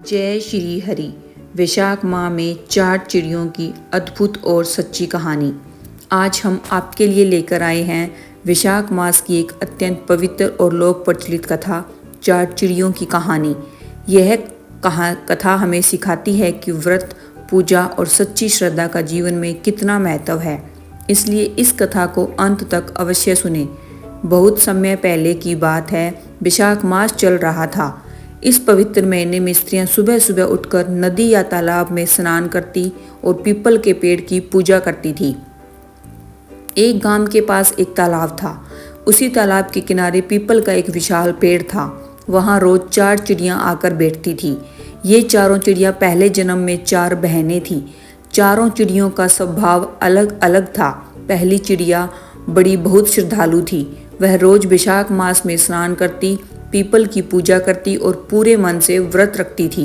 जय श्री हरि। वैशाख माह में 4 चिड़ियों की अद्भुत और सच्ची कहानी। आज हम आपके लिए लेकर आए हैं वैशाख मास की एक अत्यंत पवित्र और लोक प्रचलित कथा 4 चिड़ियों की कहानी। यह कथा हमें सिखाती है कि व्रत, पूजा और सच्ची श्रद्धा का जीवन में कितना महत्व है। इसलिए इस कथा को अंत तक अवश्य सुने। बहुत समय पहले की बात है, वैशाख मास चल रहा था। इस पवित्र महीने में स्त्रियां सुबह सुबह उठकर नदी या तालाब में स्नान करती और पीपल के पेड़ की पूजा करती थी। एक गांव के पास एक तालाब था। उसी तालाब के किनारे पीपल का एक विशाल पेड़ था। वहां रोज 4 चिड़ियां आकर बैठती थी। ये चारों चिड़ियां पहले जन्म में 4 बहनें थीं। चारों चिड़ियों का स्वभाव अलग अलग था। पहली चिड़िया बड़ी बहुत श्रद्धालु थी। वह रोज वैशाख मास में स्नान करती, पीपल की पूजा करती और पूरे मन से व्रत रखती थी।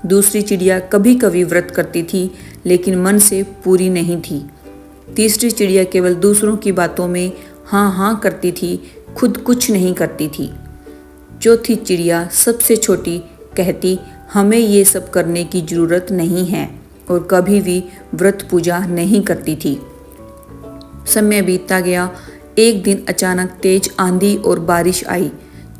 दूसरी चिड़िया कभी कभी व्रत करती थी, लेकिन मन से पूरी नहीं थी। तीसरी चिड़िया केवल दूसरों की बातों में हाँ हाँ करती थी, खुद कुछ नहीं करती थी। चौथी चिड़िया सबसे छोटी कहती, हमें ये सब करने की जरूरत नहीं है, और कभी भी व्रत पूजा नहीं करती थी। समय बीतता गया। एक दिन अचानक तेज आंधी और बारिश आई।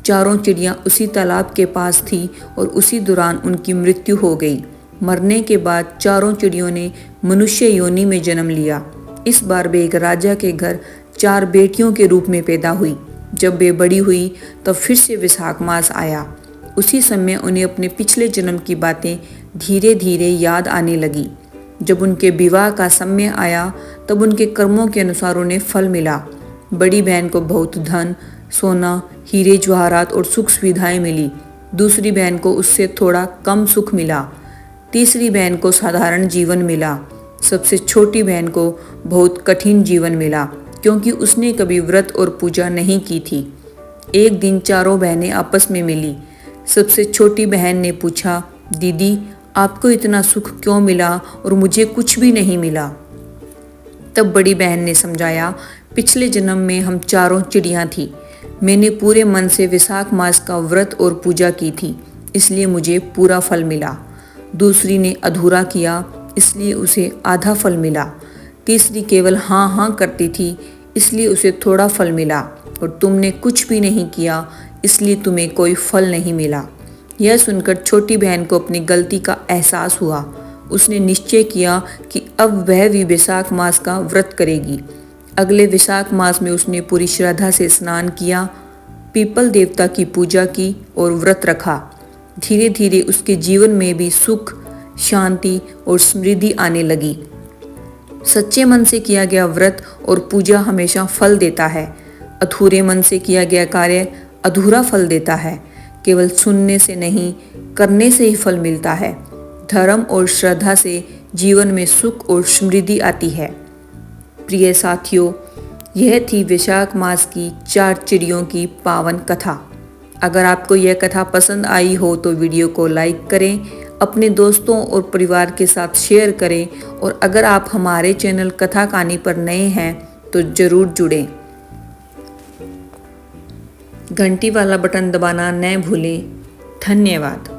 चारों चिड़ियां उसी तालाब के पास थी और उसी दौरान उनकी मृत्यु हो गई। मरने के बाद चारों चिड़ियों ने मनुष्य योनि में जन्म लिया। इस बार वे एक राजा के घर 4 बेटियों के रूप में पैदा हुई। जब वे बड़ी हुई तब फिर से वैशाख मास आया। उसी समय उन्हें अपने पिछले जन्म की बातें धीरे धीरे याद आने लगी। जब उनके विवाह का समय आया तब उनके कर्मों के अनुसार उन्हें फल मिला। बड़ी बहन को बहुत धन, सोना, हीरे जवाहरात और सुख सुविधाएं मिली। दूसरी बहन को उससे थोड़ा कम सुख मिला। तीसरी बहन को साधारण जीवन मिला। सबसे छोटी बहन को बहुत कठिन जीवन मिला, क्योंकि उसने कभी व्रत और पूजा नहीं की थी। एक दिन चारों बहनें आपस में मिली। सबसे छोटी बहन ने पूछा, दीदी, आपको इतना सुख क्यों मिला और मुझे कुछ भी नहीं मिला? तब बड़ी बहन ने समझाया, पिछले जन्म में हम चारों चिड़ियां थी। मैंने पूरे मन से वैशाख मास का व्रत और पूजा की थी, इसलिए मुझे पूरा फल मिला। दूसरी ने अधूरा किया, इसलिए उसे आधा फल मिला। तीसरी केवल हाँ हाँ करती थी, इसलिए उसे थोड़ा फल मिला। और तुमने कुछ भी नहीं किया, इसलिए तुम्हें कोई फल नहीं मिला। यह सुनकर छोटी बहन को अपनी गलती का एहसास हुआ। उसने निश्चय किया कि अब वह भी वैशाख मास का व्रत करेगी। अगले वैशाख मास में उसने पूरी श्रद्धा से स्नान किया, पीपल देवता की पूजा की और व्रत रखा। धीरे धीरे उसके जीवन में भी सुख, शांति और समृद्धि आने लगी। सच्चे मन से किया गया व्रत और पूजा हमेशा फल देता है। अधूरे मन से किया गया कार्य अधूरा फल देता है। केवल सुनने से नहीं, करने से ही फल मिलता है। धर्म और श्रद्धा से जीवन में सुख और समृद्धि आती है। प्रिय साथियों, यह थी वैशाख मास की 4 चिड़ियों की पावन कथा। अगर आपको यह कथा पसंद आई हो तो वीडियो को लाइक करें, अपने दोस्तों और परिवार के साथ शेयर करें, और अगर आप हमारे चैनल कथा कहानी पर नए हैं तो ज़रूर जुड़ें। घंटी वाला बटन दबाना न भूलें। धन्यवाद।